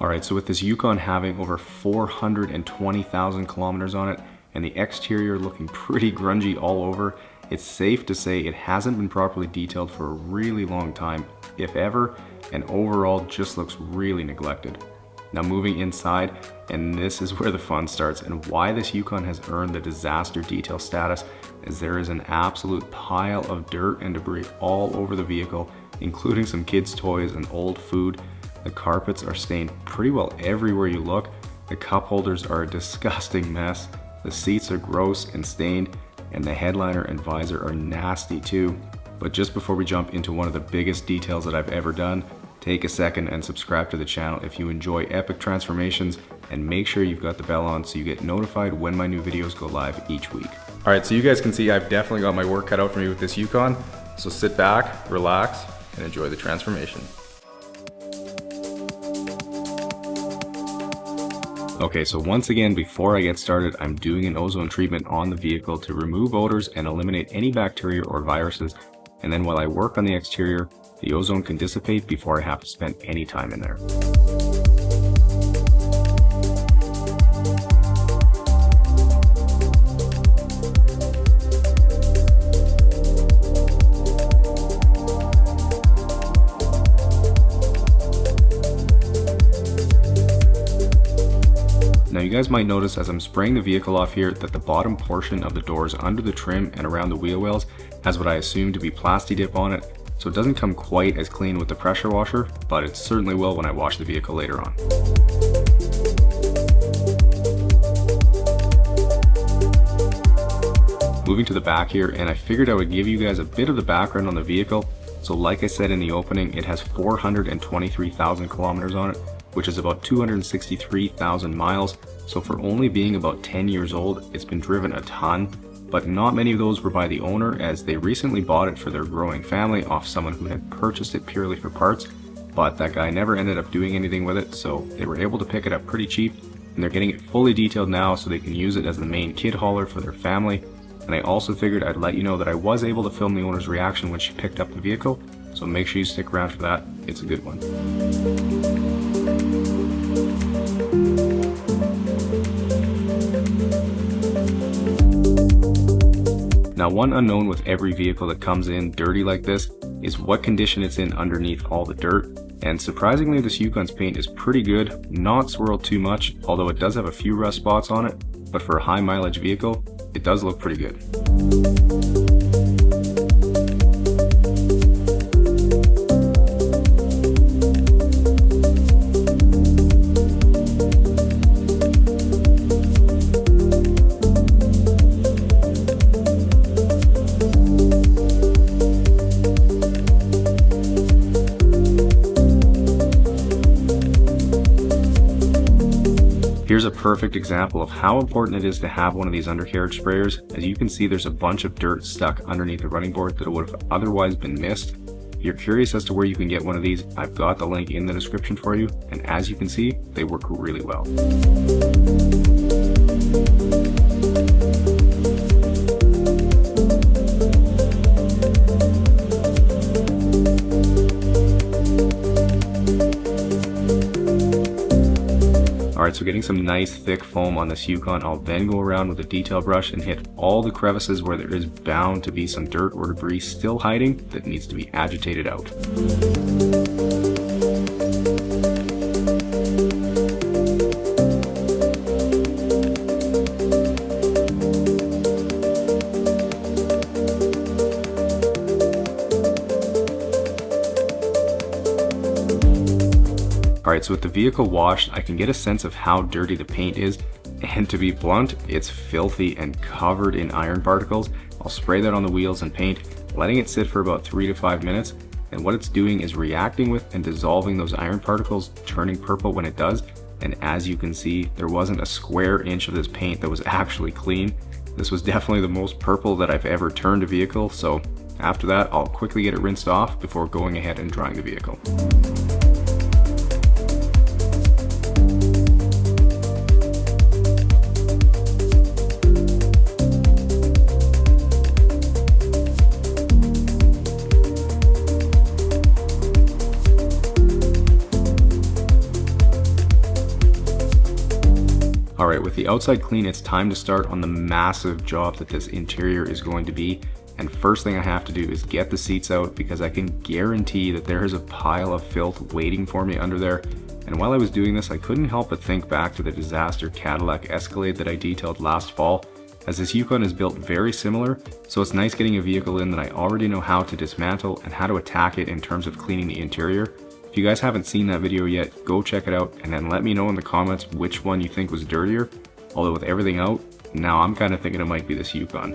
Alright, so with this Yukon having over 420,000 kilometers on it, and the exterior looking pretty grungy all over, it's safe to say it hasn't been properly detailed for a really long time, if ever, and overall just looks really neglected. Now moving inside, and this is where the fun starts, and why this Yukon has earned the disaster detail status, is there is an absolute pile of dirt and debris all over the vehicle, including some kids' toys and old food. The carpets are stained pretty well everywhere you look. The cup holders are a disgusting mess. The seats are gross and stained, and the headliner and visor are nasty too. But just before we jump into one of the biggest details that I've ever done, take a second and subscribe to the channel if you enjoy epic transformations, and make sure you've got the bell on so you get notified when my new videos go live each week. Alright, so you guys can see I've definitely got my work cut out for me with this Yukon, so sit back, relax, and enjoy the transformation. Okay, so once again, before I get started, I'm doing an ozone treatment on the vehicle to remove odors and eliminate any bacteria or viruses, and then while I work on the exterior, the ozone can dissipate before I have to spend any time in there. Now you guys might notice as I'm spraying the vehicle off here that the bottom portion of the doors under the trim and around the wheel wells has what I assume to be plasti dip on it, so it doesn't come quite as clean with the pressure washer, but it certainly will when I wash the vehicle later on. Moving to the back here, and I figured I would give you guys a bit of the background on the vehicle. So like I said in the opening, it has 423,000 kilometers on it, which is about 263,000 miles. So for only being about 10 years old, it's been driven a ton, but not many of those were by the owner, as they recently bought it for their growing family off someone who had purchased it purely for parts, but that guy never ended up doing anything with it, so they were able to pick it up pretty cheap, and they're getting it fully detailed now so they can use it as the main kid hauler for their family. And I also figured I'd let you know that I was able to film the owner's reaction when she picked up the vehicle, so make sure you stick around for that. It's a good one. Now, one unknown with every vehicle that comes in dirty like this is what condition it's in underneath all the dirt. And surprisingly, this Yukon's paint is pretty good, not swirled too much, although it does have a few rust spots on it, but for a high mileage vehicle, it does look pretty good. Here's a perfect example of how important it is to have one of these undercarriage sprayers. As you can see, there's a bunch of dirt stuck underneath the running board that would have otherwise been missed. If you're curious as to where you can get one of these, I've got the link in the description for you, and as you can see, they work really well. Alright, so getting some nice thick foam on this Yukon, I'll then go around with a detail brush and hit all the crevices where there is bound to be some dirt or debris still hiding that needs to be agitated out. Alright, so with the vehicle washed, I can get a sense of how dirty the paint is, and to be blunt, it's filthy and covered in iron particles. I'll spray that on the wheels and paint, letting it sit for about 3 to 5 minutes, and what it's doing is reacting with and dissolving those iron particles, turning purple when it does, and as you can see, there wasn't a square inch of this paint that was actually clean. This was definitely the most purple that I've ever turned a vehicle, so after that, I'll quickly get it rinsed off before going ahead and drying the vehicle. Alright, with the outside clean, it's time to start on the massive job that this interior is going to be. And first thing I have to do is get the seats out, because I can guarantee that there is a pile of filth waiting for me under there. And while I was doing this, I couldn't help but think back to the disaster Cadillac Escalade that I detailed last fall, as this Yukon is built very similar, so it's nice getting a vehicle in that I already know how to dismantle and how to attack it in terms of cleaning the interior. If you guys haven't seen that video yet, go check it out and then let me know in the comments which one you think was dirtier. Although with everything out, now I'm kind of thinking it might be this Yukon.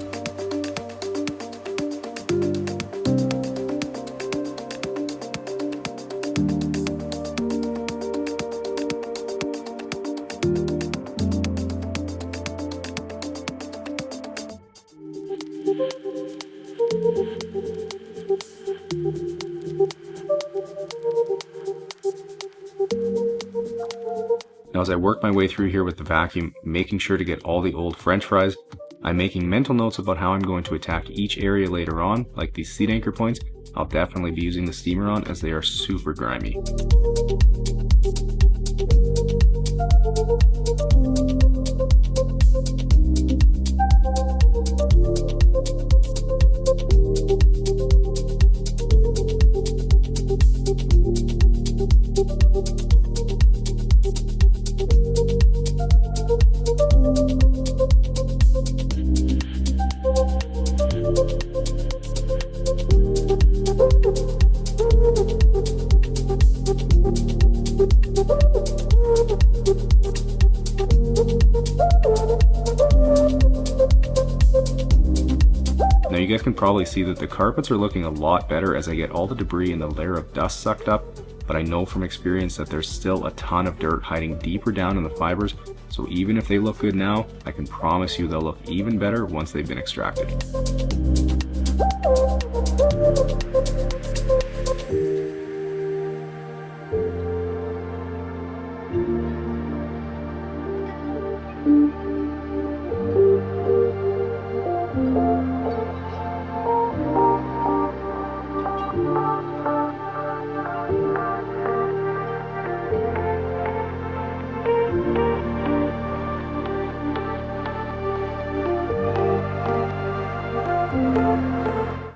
Now as I work my way through here with the vacuum, making sure to get all the old French fries, I'm making mental notes about how I'm going to attack each area later on, like these seat anchor points. I'll definitely be using the steamer on, as they are super grimy. Now you guys can probably see that the carpets are looking a lot better as I get all the debris and the layer of dust sucked up, but I know from experience that there's still a ton of dirt hiding deeper down in the fibers, so even if they look good now, I can promise you they'll look even better once they've been extracted.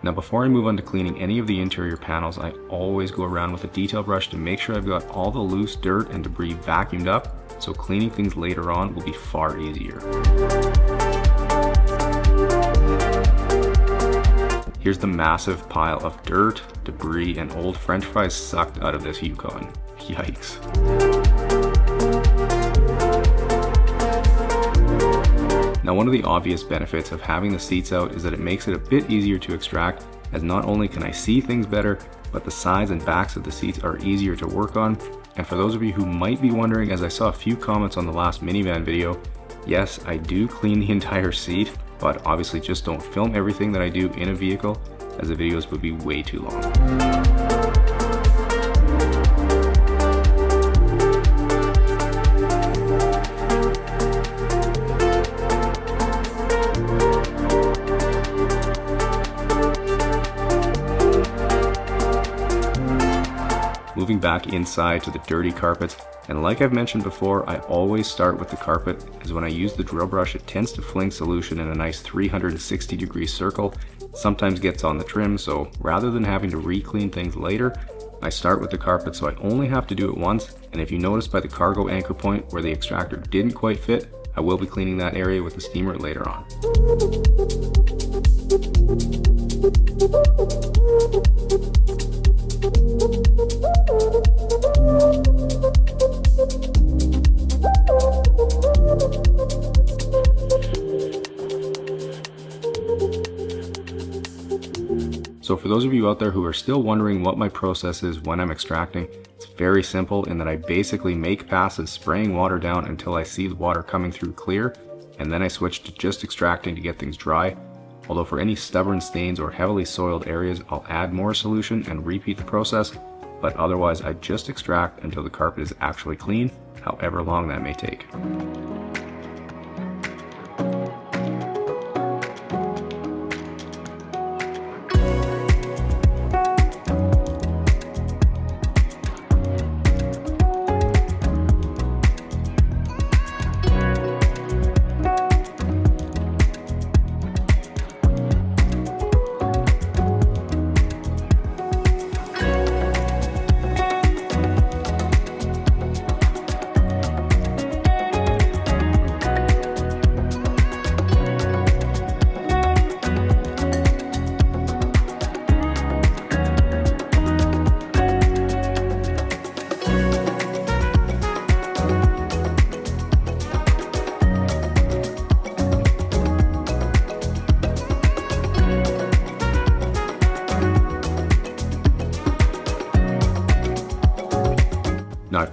Now before I move on to cleaning any of the interior panels, I always go around with a detail brush to make sure I've got all the loose dirt and debris vacuumed up, so cleaning things later on will be far easier. Here's the massive pile of dirt, debris, and old French fries sucked out of this Yukon. Yikes. Now one of the obvious benefits of having the seats out is that it makes it a bit easier to extract, as not only can I see things better, but the sides and backs of the seats are easier to work on. And for those of you who might be wondering, as I saw a few comments on the last minivan video, yes, I do clean the entire seat, but obviously just don't film everything that I do in a vehicle, as the videos would be way too long. Moving back inside to the dirty carpets, and like I've mentioned before, I always start with the carpet, as when I use the drill brush it tends to fling solution in a nice 360-degree circle. It sometimes gets on the trim, so rather than having to re-clean things later, I start with the carpet so I only have to do it once. And if you notice by the cargo anchor point where the extractor didn't quite fit, I will be cleaning that area with the steamer later on. So for those of you out there who are still wondering what my process is when I'm extracting, it's very simple in that I basically make passes spraying water down until I see the water coming through clear, and then I switch to just extracting to get things dry. Although for any stubborn stains or heavily soiled areas, I'll add more solution and repeat the process, but otherwise I just extract until the carpet is actually clean, however long that may take.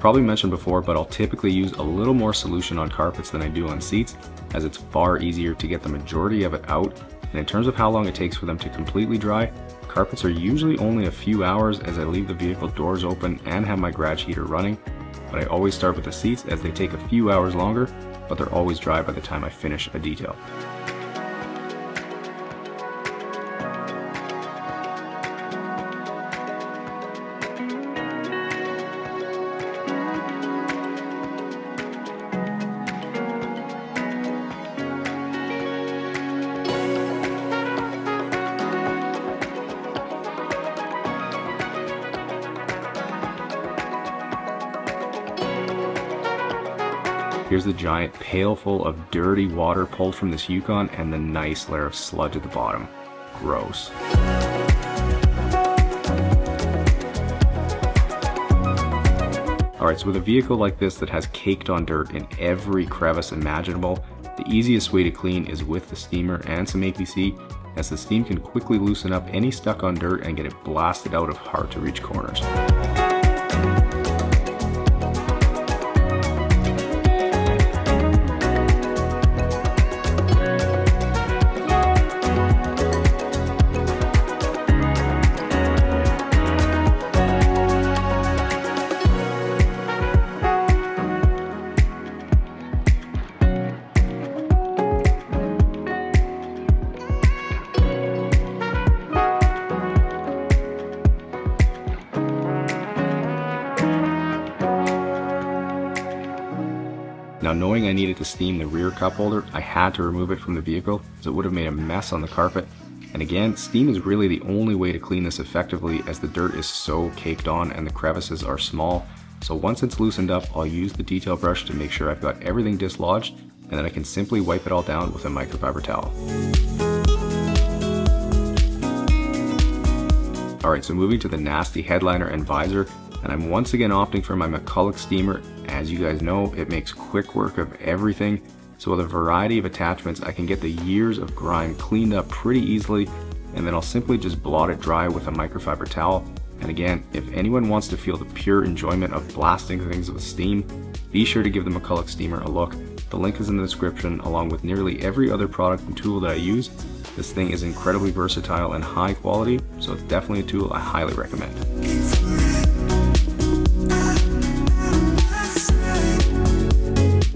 probably mentioned before, but I'll typically use a little more solution on carpets than I do on seats, as it's far easier to get the majority of it out. And in terms of how long it takes for them to completely dry, carpets are usually only a few hours, as I leave the vehicle doors open and have my garage heater running. But I always start with the seats, as they take a few hours longer, but they're always dry by the time I finish a detail. Here's the giant pail full of dirty water pulled from this Yukon and the nice layer of sludge at the bottom. Gross. Alright, so with a vehicle like this that has caked on dirt in every crevice imaginable, the easiest way to clean is with the steamer and some APC, as the steam can quickly loosen up any stuck on dirt and get it blasted out of hard to reach corners. Now, knowing I needed to steam the rear cup holder, I had to remove it from the vehicle as it would have made a mess on the carpet. And again, steam is really the only way to clean this effectively, as the dirt is so caked on and the crevices are small. So once it's loosened up, I'll use the detail brush to make sure I've got everything dislodged, and then I can simply wipe it all down with a microfiber towel. Alright, so moving to the nasty headliner and visor, and I'm once again opting for my McCulloch steamer. As you guys know, it makes quick work of everything, so with a variety of attachments I can get the years of grime cleaned up pretty easily, and then I'll simply just blot it dry with a microfiber towel. And again, if anyone wants to feel the pure enjoyment of blasting things with steam, be sure to give the McCulloch steamer a look. The link is in the description, along with nearly every other product and tool that I use. This thing is incredibly versatile and high quality, so it's definitely a tool I highly recommend.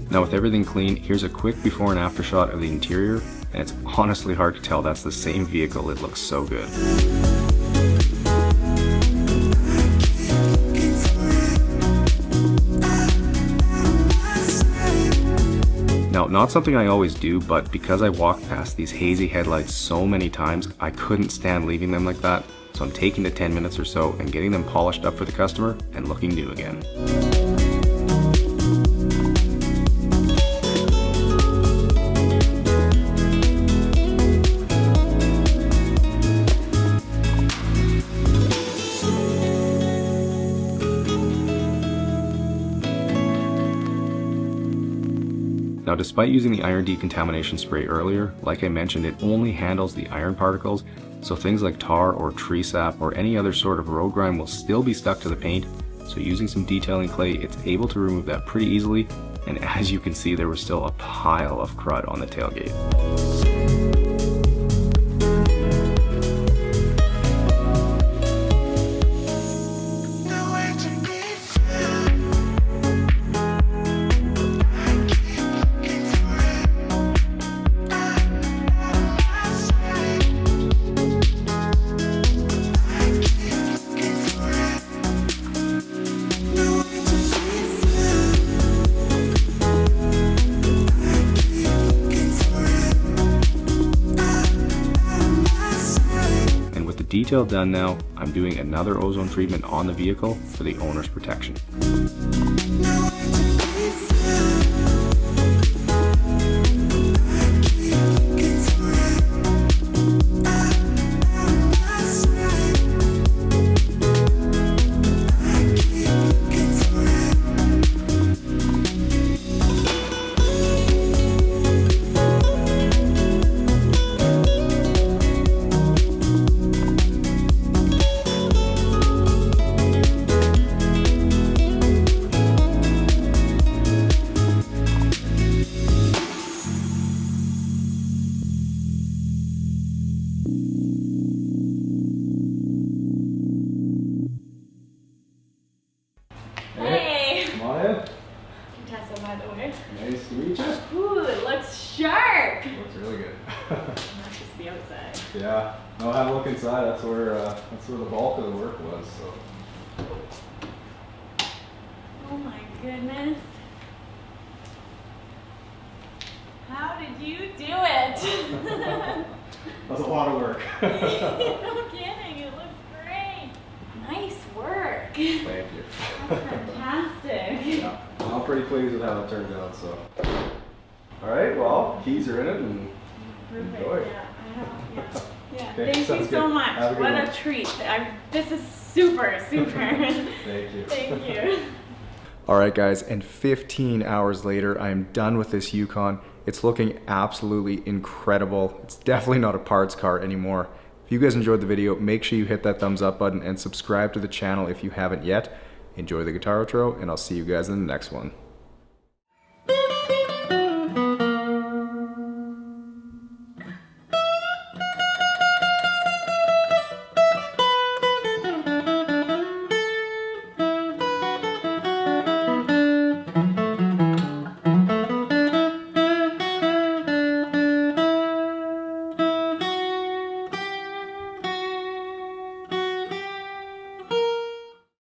Now, with everything clean, here's a quick before and after shot of the interior, and it's honestly hard to tell that's the same vehicle. It looks so good. Now, not something I always do, but because I walked past these hazy headlights so many times, I couldn't stand leaving them like that, so I'm taking the 10 minutes or so and getting them polished up for the customer and looking new again. Now, despite using the iron decontamination spray earlier, like I mentioned, it only handles the iron particles, so things like tar or tree sap or any other sort of road grime will still be stuck to the paint. So using some detailing clay, it's able to remove that pretty easily, and as you can see, there was still a pile of crud on the tailgate. Detail done now, I'm doing another ozone treatment on the vehicle for the owner's protection. by the way. Nice to meet you. Ooh, it looks sharp. Looks really good. Not just the outside. Yeah. No, have a look inside. That's where the bulk of the work was. So. Oh my goodness. How did you do it? That's a lot of work. No kidding, it looks great. Nice work. Thank you. That's fantastic. Yeah, I'm pretty pleased with how it turned out. So. All right. Well, keys are in it, and Perfect. enjoy. Yeah, I have. Yeah. Yeah. Okay, Thank you sounds so good. much. Have a good What one. a treat. This is super. Thank you. Thank you. All right, guys, and 15 hours later, I am done with this Yukon. It's looking absolutely incredible. It's definitely not a parts car anymore. If you guys enjoyed the video, make sure you hit that thumbs up button and subscribe to the channel if you haven't yet. Enjoy the guitar outro, and I'll see you guys in the next one.